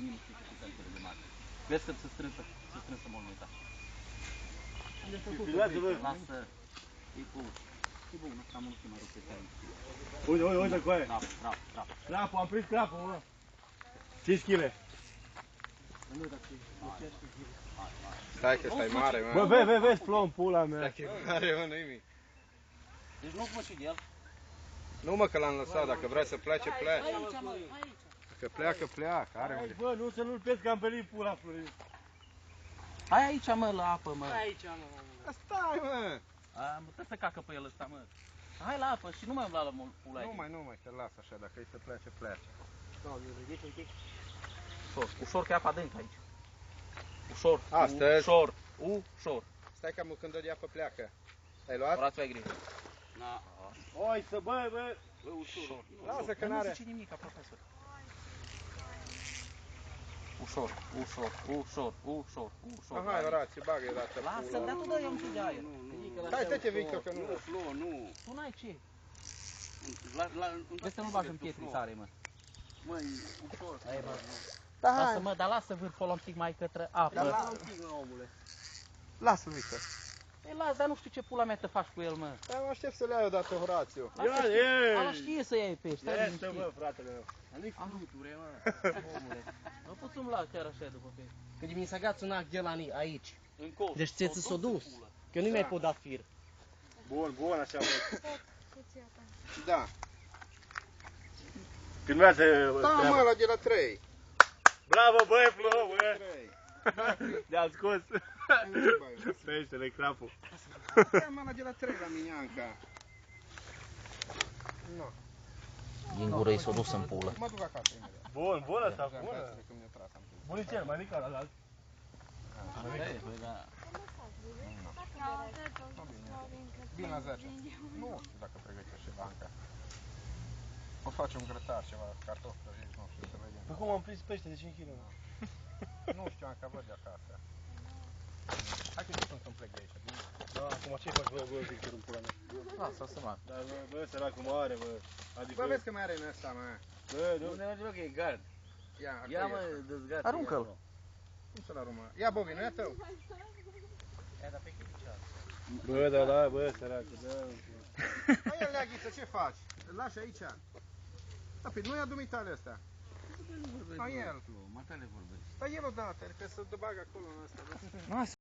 nici nu știu cât de mare. Vezi că se strânsă moneta. Lasă, e bun. E bun, asta am ultima rupe pe aici. Uite cu aia. Bravo. Crapul, am prins crapul, mă. 5 kg. Stai că stai mare, mă. Bă, vezi plomb, pula mea. Stai că e mare, mă, nu-i mic. Deci nu mă și de el. Nu mă că l-am lăsat, dacă vrea să plece, plece. Aici, mă, aici. Dacă pleacă, are unde. Bă, nu să nu-l pesc, că am perit pula, Florin. Hai aici, mă, la apă, mă. Aici, mă. Stai, mă. Trebuie să cacă pe el ăsta, mă. Hai la apă și nu mai umbla la pula aici. Nu mai, că las așa, dacă e să plece, plece. Doamne, vedeți un pic? Ușor, că e apa adâncă aici. Ușor, Astăzi. ușor. Stai că când dă de apă pleacă. Ai luat? Orați ai grijă. Oi, să bă. Bă, ușor. Lasă că Nu n-are. zice nimic, profesor. Ușor. Hai, Orație, bagă-i odată pula. Lasă, dar tu dă-i un pic de aer. Hai, dă-te, Victor, că nu. Nu. Tu n-ai ce? Vezi să nu bagi în pietre sare, mă. Măi, ușor. Lasă, mă, dar lasă vârful un pic mai către apă. Lasă un pic, mă, omule. Lasă, Victor. Ei, las, dar nu știu ce pula mea te faci cu el, mă. Dar mă aștept să le ai odată, Horațiu. Ala știe să iei pești, stai Este, liniștit. bă, fratele meu. Nu-i fluture, mă. Omule, nu poți umbla chiar așa după pești. Când mi s-a gaț un ac de la aici. În cos. Deci ți s-o dus. Că nu mi-ai pot da fir. Bun, așa, bă. Da. Filmează Da, mă, ăla de la 3. Bravo, băi, Flo, bă. 3. Ne-am scos. Peștele, crapul. Ia mă, ăla de la 3 la Minianca. Nu. Din gură i s-o dus în pulă. Mă duc acasă imediat. Bun asta, bună. Când mi-a tras, am pus. Bunicel, mai mic la alt. Bine la 10. Nu știu dacă pregătește banca. O facem grătar, ceva, cartofi prăjiți, nu știu, să vedem. Păi cum am prins pește de 5 kg? Nu știu, am că văd de acasă. Hai că nu sunt plec de aici, bine? Da, acum ce faci, bă, Victor, în pula mea? Lasă să mă. Dar, bă, săracul mare, bă. Adică... Bă, vezi că mai are în ăsta, mă. Bă, nu. Unde merge, bă, că e gard. Ia, mă, dezgată. Aruncă-l. Cum să-l arumă? Ia, Bobi, nu e tău? Bă, da, bă, săracul, da. Păi el le-a ghiță, ce faci? Îl lași aici? Da, pe nu-i adumitale astea. A, el. Matale vorbești. Dar el odată, că să-l bagă acolo în ăsta. Lasă.